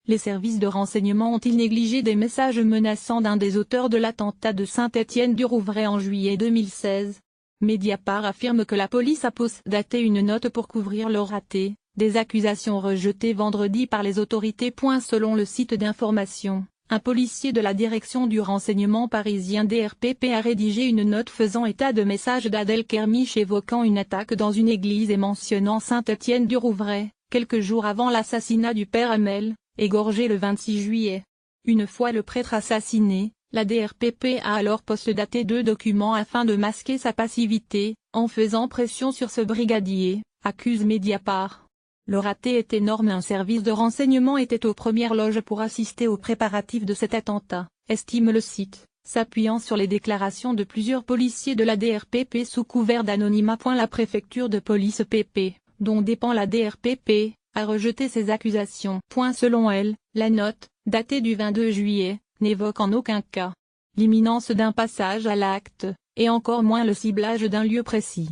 les services de renseignement ont-ils négligé des messages menaçants d'un des auteurs de l'attentat de Saint-Étienne-du-Rouvray en juillet 2016? Mediapart affirme que la police a postdaté une note pour couvrir le raté, des accusations rejetées vendredi par les autorités. Selon le site d'information, un policier de la direction du renseignement parisien DRPP a rédigé une note faisant état de messages d'Adel Kermiche évoquant une attaque dans une église et mentionnant Saint-Étienne-du-Rouvray, quelques jours avant l'assassinat du père Hamel, égorgé le 26 juillet. Une fois le prêtre assassiné, la DRPP a alors postdaté 2 documents afin de masquer sa passivité, en faisant pression sur ce brigadier, accuse Mediapart. Le raté est énorme. Un service de renseignement était aux premières loges pour assister aux préparatifs de cet attentat, estime le site, s'appuyant sur les déclarations de plusieurs policiers de la DRPP sous couvert d'anonymat. La préfecture de police PP, dont dépend la DRPP, a rejeté ces accusations. Selon elle, la note, datée du 22 juillet, n'évoque en aucun cas l'imminence d'un passage à l'acte, et encore moins le ciblage d'un lieu précis.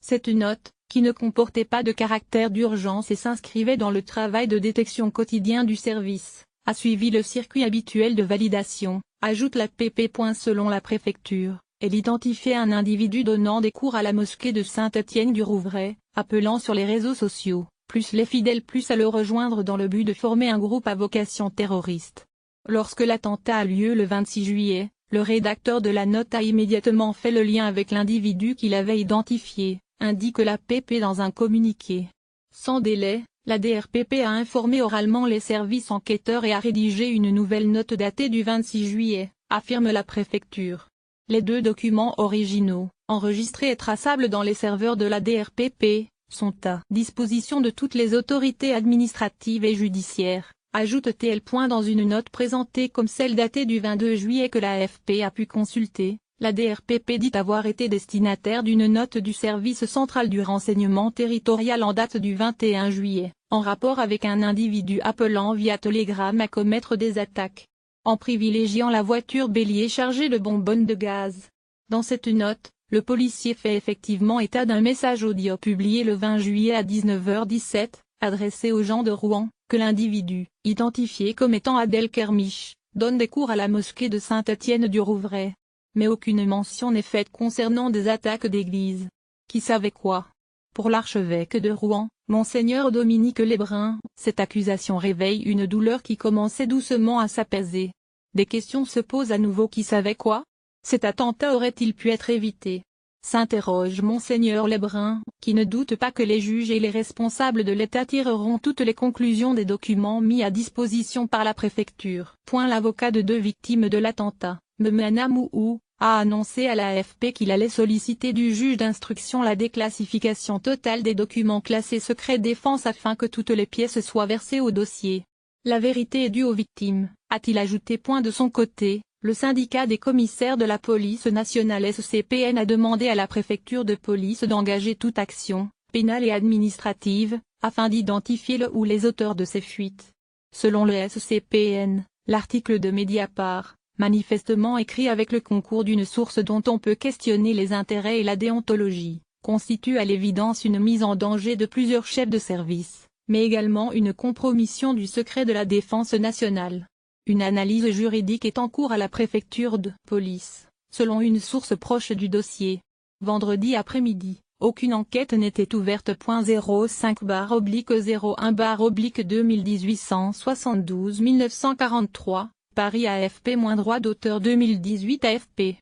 Cette note, qui ne comportait pas de caractère d'urgence et s'inscrivait dans le travail de détection quotidien du service, a suivi le circuit habituel de validation, ajoute la PP. Selon la préfecture, elle identifiait un individu donnant des cours à la mosquée de Saint-Étienne-du-Rouvray, appelant sur les réseaux sociaux, plus les fidèles à le rejoindre dans le but de former un groupe à vocation terroriste. Lorsque l'attentat a lieu le 26 juillet, le rédacteur de la note a immédiatement fait le lien avec l'individu qu'il avait identifié, indique la PP dans un communiqué. Sans délai, la DRPP a informé oralement les services enquêteurs et a rédigé une nouvelle note datée du 26 juillet, affirme la préfecture. Les 2 documents originaux, enregistrés et traçables dans les serveurs de la DRPP, sont à disposition de toutes les autorités administratives et judiciaires, ajoute-t-elle. Dans une note présentée comme celle datée du 22 juillet que la AFP a pu consulter, la DRPP dit avoir été destinataire d'une note du service central du renseignement territorial en date du 21 juillet, en rapport avec un individu appelant via télégramme à commettre des attaques, en privilégiant la voiture bélier chargée de bonbonnes de gaz. Dans cette note, le policier fait effectivement état d'un message audio publié le 20 juillet à 19h17, adressé aux gens de Rouen, que l'individu, identifié comme étant Adel Kermiche, donne des cours à la mosquée de Saint-Étienne-du-Rouvray. Mais aucune mention n'est faite concernant des attaques d'église. Qui savait quoi? Pour l'archevêque de Rouen, Monseigneur Dominique Lebrun, cette accusation réveille une douleur qui commençait doucement à s'apaiser. Des questions se posent à nouveau. Qui savait quoi? Cet attentat aurait-il pu être évité? S'interroge Monseigneur Lebrun, qui ne doute pas que les juges et les responsables de l'État tireront toutes les conclusions des documents mis à disposition par la préfecture. L'avocat de 2 victimes de l'attentat, Memana Mouhou, a annoncé à la AFP qu'il allait solliciter du juge d'instruction la déclassification totale des documents classés secret défense afin que toutes les pièces soient versées au dossier. La vérité est due aux victimes, a-t-il ajouté. De son côté, le syndicat des commissaires de la police nationale SCPN a demandé à la préfecture de police d'engager toute action, pénale et administrative, afin d'identifier le ou les auteurs de ces fuites. Selon le SCPN, l'article de Mediapart, manifestement écrit avec le concours d'une source dont on peut questionner les intérêts et la déontologie, constitue à l'évidence une mise en danger de plusieurs chefs de service, mais également une compromission du secret de la défense nationale. Une analyse juridique est en cours à la préfecture de police, selon une source proche du dossier. Vendredi après-midi, aucune enquête n'était ouverte. 05/01/2018-172 1943, Paris AFP-droit d'auteur 2018 AFP.